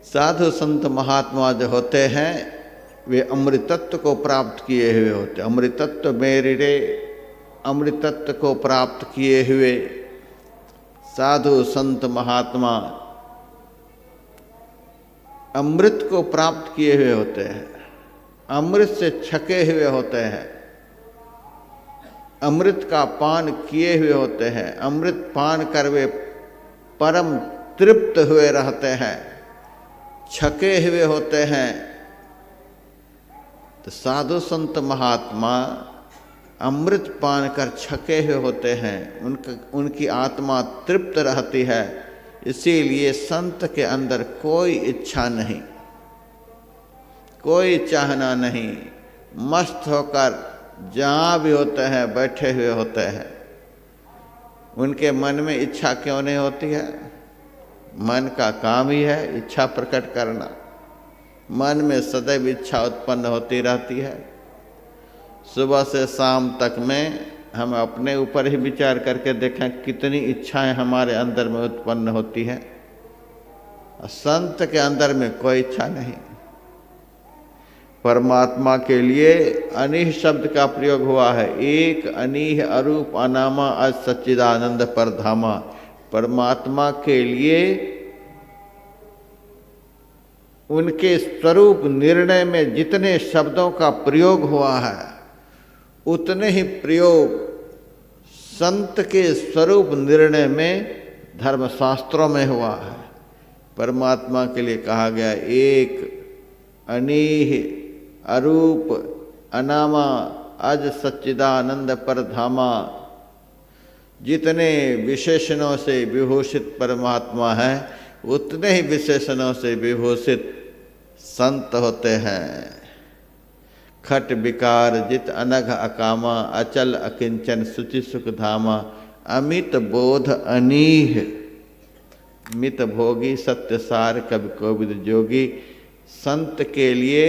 साधु संत महात्मा जो होते हैं वे अमृतत्व को प्राप्त किए हुए होते। अमृतत्व मेरिरे, अमृतत्व को प्राप्त किए हुए साधु संत महात्मा अमृत को प्राप्त किए हुए होते हैं, अमृत से छके हुए होते हैं, अमृत का पान किए हुए होते हैं। अमृत पान कर वे परम तृप्त हुए रहते हैं, छके हुए होते हैं। तो साधु संत महात्मा अमृत पान कर छके हुए होते हैं, उनकी आत्मा तृप्त रहती है। इसीलिए संत के अंदर कोई इच्छा नहीं, कोई चाहना नहीं, मस्त होकर जहाँ भी होते हैं बैठे हुए होते हैं। उनके मन में इच्छा क्यों नहीं होती है? मन का काम ही है इच्छा प्रकट करना। मन में सदैव इच्छा उत्पन्न होती रहती है। सुबह से शाम तक में हम अपने ऊपर ही विचार करके देखें कितनी इच्छाएं हमारे अंदर में उत्पन्न होती हैं। संत के अंदर में कोई इच्छा नहीं। परमात्मा के लिए अनीह शब्द का प्रयोग हुआ है। एक अनीह अरूप अनामा अज सच्चिदानंद परधामा। परमात्मा के लिए उनके स्वरूप निर्णय में जितने शब्दों का प्रयोग हुआ है उतने ही प्रयोग संत के स्वरूप निर्णय में धर्मशास्त्रों में हुआ है। परमात्मा के लिए कहा गया एक अनीह अरूप अनामा अज सच्चिदानंद परधामा। जितने विशेषणों से विभूषित परमात्मा है उतने ही विशेषणों से विभूषित संत होते हैं। खट विकार जित अनघ अकामा अचल अकिंचन सुचि सुख धामा। अमित बोध अनीह मित भोगी सत्यसार कवि कोविद जोगी। संत के लिए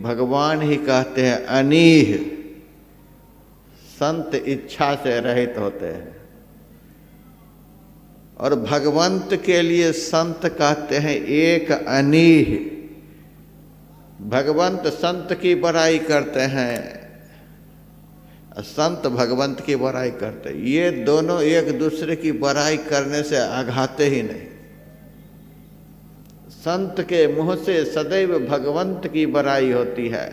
भगवान ही कहते हैं अनीह। संत इच्छा से रहित होते हैं और भगवंत के लिए संत कहते हैं एक अनीह। भगवंत संत की बड़ाई करते हैं, संत भगवंत की बड़ाई करते हैं। ये दोनों एक दूसरे की बड़ाई करने से आघाते ही नहीं। संत के मुंह से सदैव भगवंत की बड़ाई होती है।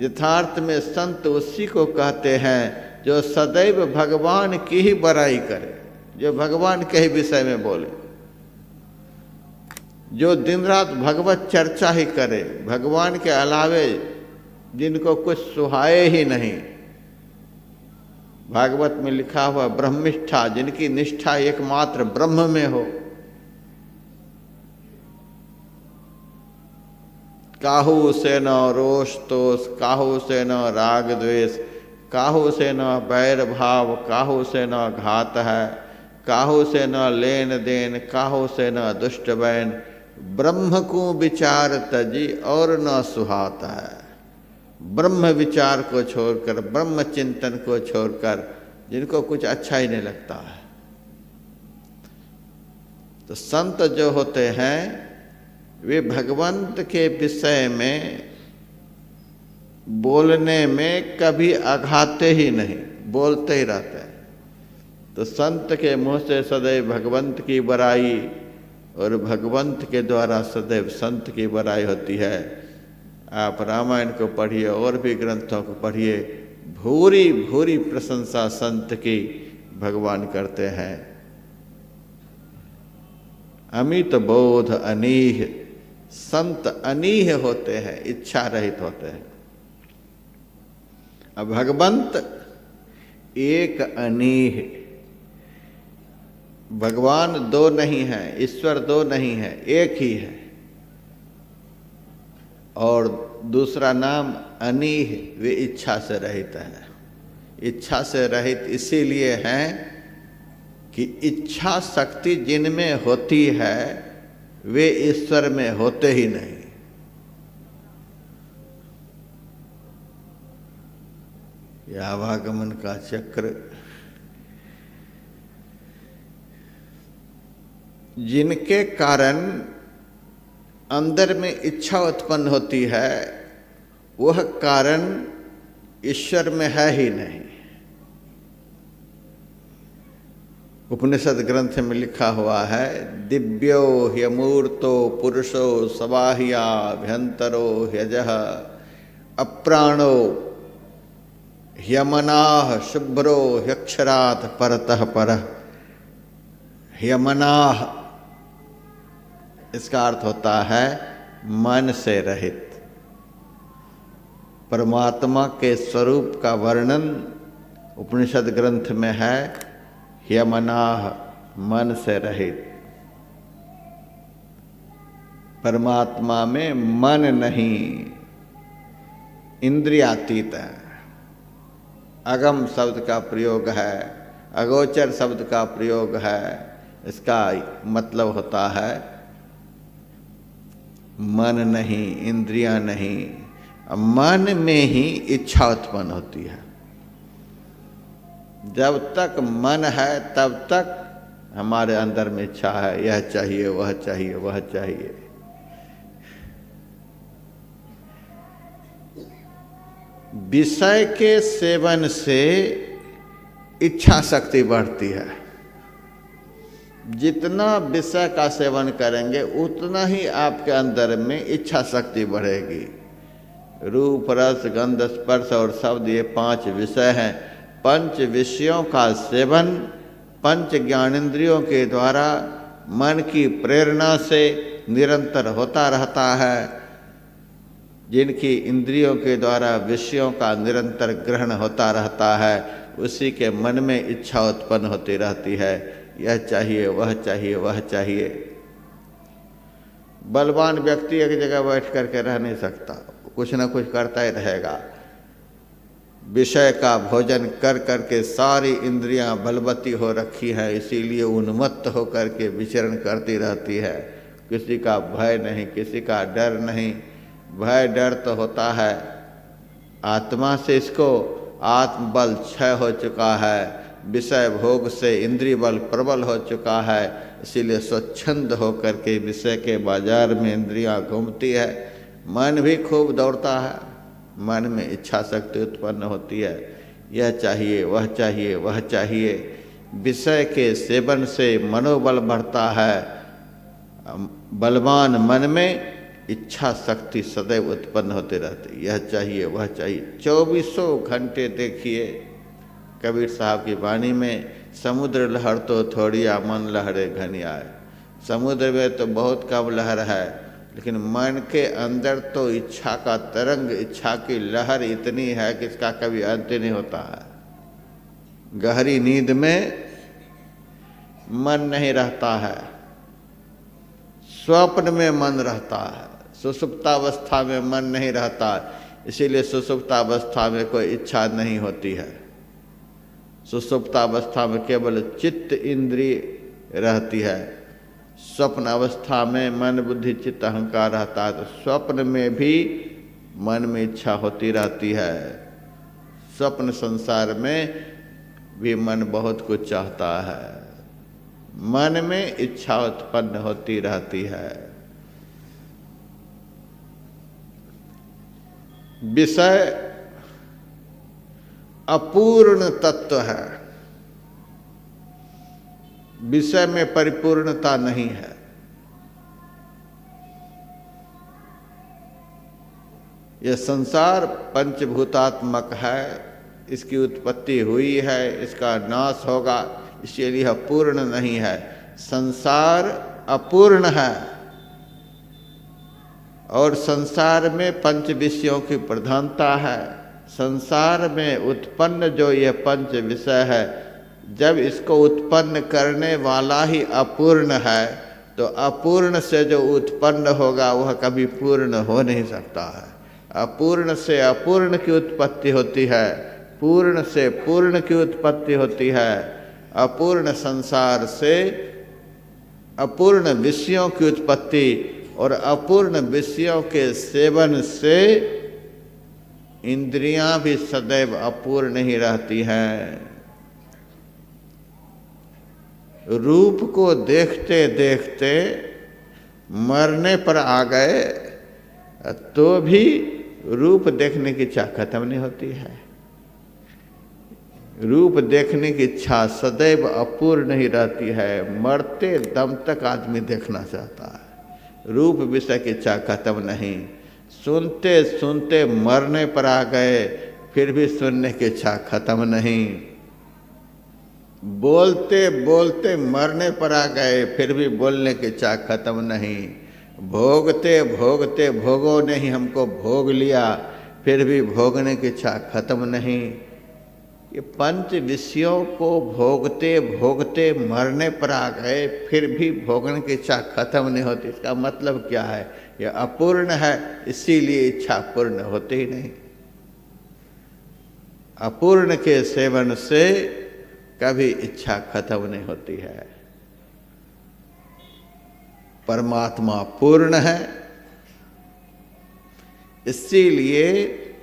यथार्थ में संत उसी को कहते हैं जो सदैव भगवान की ही बड़ाई करे, जो भगवान के ही विषय में बोले, जो दिन रात भगवत चर्चा ही करे, भगवान के अलावे जिनको कुछ सुहाए ही नहीं। भागवत में लिखा हुआ ब्रह्मिष्ठा, जिनकी निष्ठा एकमात्र ब्रह्म में हो। काहू से न रोष तोष, काहू से न राग द्वेष, काहू से न बैर भाव, काहू से न घात है, काहू से न लेन देन, काहू से न दुष्ट बैन। ब्रह्म को विचार तजी और न सुहाता है। ब्रह्म विचार को छोड़कर, ब्रह्म चिंतन को छोड़कर जिनको कुछ अच्छा ही नहीं लगता है। तो संत जो होते हैं वे भगवंत के विषय में बोलने में कभी आघाते ही नहीं, बोलते ही रहते हैं। तो संत के मुंह से सदैव भगवंत की बड़ाई और भगवंत के द्वारा सदैव संत की बड़ाई होती है। आप रामायण को पढ़िए और भी ग्रंथों को पढ़िए, भूरी भूरी प्रशंसा संत की भगवान करते हैं। अमित बोध अनीह, संत अनीह होते हैं, इच्छा रहित होते हैं। अब भगवंत एक अनीह। भगवान दो नहीं है, ईश्वर दो नहीं है, एक ही है। और दूसरा नाम अनीह, वे इच्छा से रहित है। इच्छा से रहित इसीलिए हैं कि इच्छा शक्ति जिनमें होती है वे ईश्वर में होते ही नहीं। यह आवागमन का चक्र जिनके कारण अंदर में इच्छा उत्पन्न होती है, वह कारण ईश्वर में है ही नहीं। उपनिषद ग्रंथ में लिखा हुआ है, दिव्यो ह्यमूर्तो पुरुषो सबाह्याभ्यंतरो ह्यजः अप्राणो ह्यमनाः शुभ्रो ह्यक्षरात् परतः परः। ह्यमनाः इसका अर्थ होता है मन से रहित। परमात्मा के स्वरूप का वर्णन उपनिषद ग्रंथ में है, ह्यमनाः मन से रहित। परमात्मा में मन नहीं, इंद्रियातीत है। अगम शब्द का प्रयोग है, अगोचर शब्द का प्रयोग है। इसका मतलब होता है मन नहीं, इंद्रियां नहीं। मन में ही इच्छा उत्पन्न होती है। जब तक मन है तब तक हमारे अंदर में इच्छा है, यह चाहिए, वह चाहिए, वह चाहिए। विषय के सेवन से इच्छा शक्ति बढ़ती है। जितना विषय का सेवन करेंगे उतना ही आपके अंदर में इच्छा शक्ति बढ़ेगी। रूप, रस, गंध, स्पर्श और शब्द, ये 5 विषय हैं। 5 विषयों का सेवन 5 ज्ञानेंद्रियों के द्वारा मन की प्रेरणा से निरंतर होता रहता है। जिनकी इंद्रियों के द्वारा विषयों का निरंतर ग्रहण होता रहता है, उसी के मन में इच्छा उत्पन्न होती रहती है, यह चाहिए, वह चाहिए, वह चाहिए। बलवान व्यक्ति एक जगह बैठ करके रह नहीं सकता, कुछ न कुछ करता ही रहेगा। विषय का भोजन कर करके सारी इंद्रियां बलवती हो रखी हैं, इसीलिए उन्मत्त होकर के विचरण करती रहती है। किसी का भय नहीं, किसी का डर नहीं। भय डर तो होता है आत्मा से, इसको आत्मबल क्षय हो चुका है, विषय भोग से इंद्रिय बल प्रबल हो चुका है। इसीलिए स्वच्छंद होकर के विषय के बाजार में इंद्रियां घूमती है। मन भी खूब दौड़ता है, मन में इच्छा शक्ति उत्पन्न होती है, यह चाहिए, वह चाहिए, वह चाहिए। विषय के सेवन से मनोबल बढ़ता है। बलवान मन में इच्छा शक्ति सदैव उत्पन्न होते रहती, यह चाहिए, वह चाहिए। 24 घंटे देखिए कबीर साहब की वाणी में, समुद्र लहर तो थोड़ी मन लहरे घनी आए। समुद्र में तो बहुत कम लहर है, लेकिन मन के अंदर तो इच्छा का तरंग, इच्छा की लहर इतनी है कि इसका कभी अंत नहीं होता है। गहरी नींद में मन नहीं रहता है, स्वप्न में मन रहता है, सुषुप्तावस्था में मन नहीं रहता। इसीलिए सुषुप्तावस्था में कोई इच्छा नहीं होती है। सुषुप्तावस्था में केवल चित्त इंद्रिय रहती है। स्वप्न अवस्था में मन, बुद्धि, चित्त, अहंकार रहता है। तो स्वप्न में भी मन में इच्छा होती रहती है। स्वप्न संसार में भी मन बहुत कुछ चाहता है। मन में इच्छा उत्पन्न होती रहती है। विषय अपूर्ण तत्व है, विषय में परिपूर्णता नहीं है। यह संसार पंचभूतात्मक है, इसकी उत्पत्ति हुई है, इसका नाश होगा, इसलिए यह पूर्ण नहीं है। संसार अपूर्ण है और संसार में 5 विषयों की प्रधानता है। संसार में उत्पन्न जो यह 5 विषय है, जब इसको उत्पन्न करने वाला ही अपूर्ण है, तो अपूर्ण से जो उत्पन्न होगा वह कभी पूर्ण हो नहीं सकता है। अपूर्ण से अपूर्ण की उत्पत्ति होती है, पूर्ण से पूर्ण की उत्पत्ति होती है। अपूर्ण संसार से अपूर्ण विषयों की उत्पत्ति और अपूर्ण विषयों के सेवन से इंद्रियां भी सदैव अपूर्ण ही रहती हैं। रूप को देखते देखते मरने पर आ गए तो भी रूप देखने की इच्छा खत्म नहीं होती है। रूप देखने की इच्छा सदैव अपूर्ण ही रहती है। मरते दम तक आदमी देखना चाहता है। रूप विषय की इच्छा खत्म नहीं। सुनते सुनते मरने पर आ गए फिर भी सुनने की इच्छा खत्म नहीं। बोलते बोलते मरने पर आ गए फिर भी बोलने की इच्छा खत्म नहीं। भोगते भोगते भोगों ने ही हमको भोग लिया फिर भी भोगने की इच्छा खत्म नहीं। ये पंच विषयों को भोगते भोगते मरने पर आ गए फिर भी भोगने की इच्छा खत्म नहीं होती। इसका मतलब क्या है? यह अपूर्ण है, इसीलिए इच्छा पूर्ण होती ही नहीं। अपूर्ण के सेवन से कभी इच्छा खत्म नहीं होती है। परमात्मा पूर्ण है, इसीलिए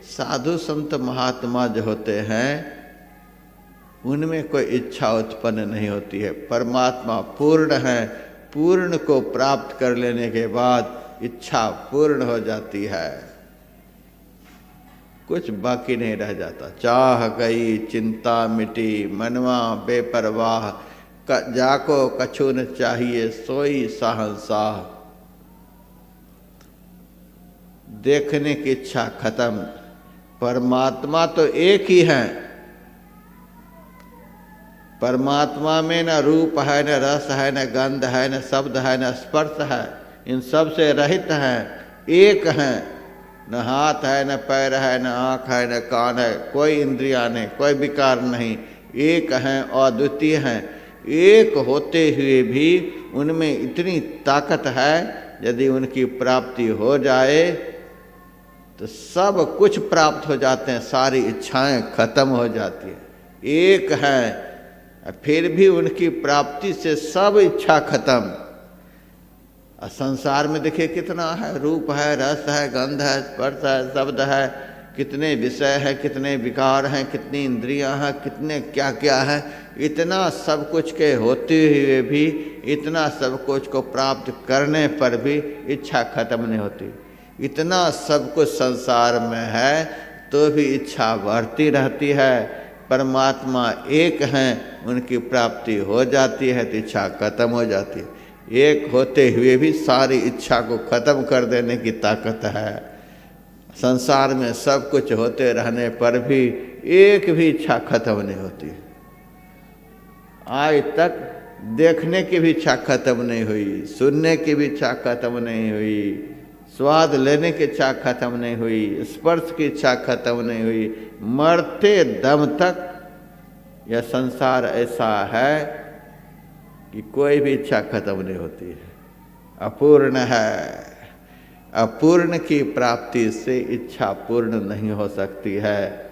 साधु संत महात्मा जो होते हैं उनमें कोई इच्छा उत्पन्न नहीं होती है। परमात्मा पूर्ण है, पूर्ण को प्राप्त कर लेने के बाद इच्छा पूर्ण हो जाती है, कुछ बाकी नहीं रह जाता। चाह गई चिंता मिटी मनवा बेपरवाह, जाको कछु न चाहिए सोई साहंसाह। देखने की इच्छा खत्म। परमात्मा तो एक ही है। परमात्मा में न रूप है, न रस है, न गंध है, न शब्द है, न स्पर्श है। इन सब से रहित हैं, एक हैं। न हाथ है, न पैर है, न आँख है, न कान है, कोई इंद्रियां नहीं, कोई विकार नहीं। एक हैं, अद्वितीय हैं। एक होते हुए भी उनमें इतनी ताकत है, यदि उनकी प्राप्ति हो जाए तो सब कुछ प्राप्त हो जाते हैं, सारी इच्छाएं खत्म हो जाती है। एक है फिर भी उनकी प्राप्ति से सब इच्छा खत्म। और संसार में देखिए कितना है, रूप है, रस है, गंध है, स्पर्श है, शब्द है, कितने विषय है, कितने विकार हैं, कितनी इंद्रियां हैं, कितने क्या क्या है। इतना सब कुछ के होते हुए भी, इतना सब कुछ को प्राप्त करने पर भी इच्छा खत्म नहीं होती। इतना सब कुछ संसार में है तो भी इच्छा बढ़ती रहती है। परमात्मा एक हैं, उनकी प्राप्ति हो जाती है तो इच्छा खत्म हो जाती है। एक होते हुए भी सारी इच्छा को खत्म कर देने की ताकत है। संसार में सब कुछ होते रहने पर भी एक भी इच्छा खत्म नहीं होती। आज तक देखने की भी इच्छा खत्म नहीं हुई, सुनने की भी इच्छा खत्म नहीं हुई, स्वाद लेने की इच्छा खत्म नहीं हुई, स्पर्श की इच्छा खत्म नहीं हुई। मरते दम तक यह संसार ऐसा है कि कोई भी इच्छा खत्म नहीं होती है। अपूर्ण है। अपूर्ण की प्राप्ति से इच्छा पूर्ण नहीं हो सकती है।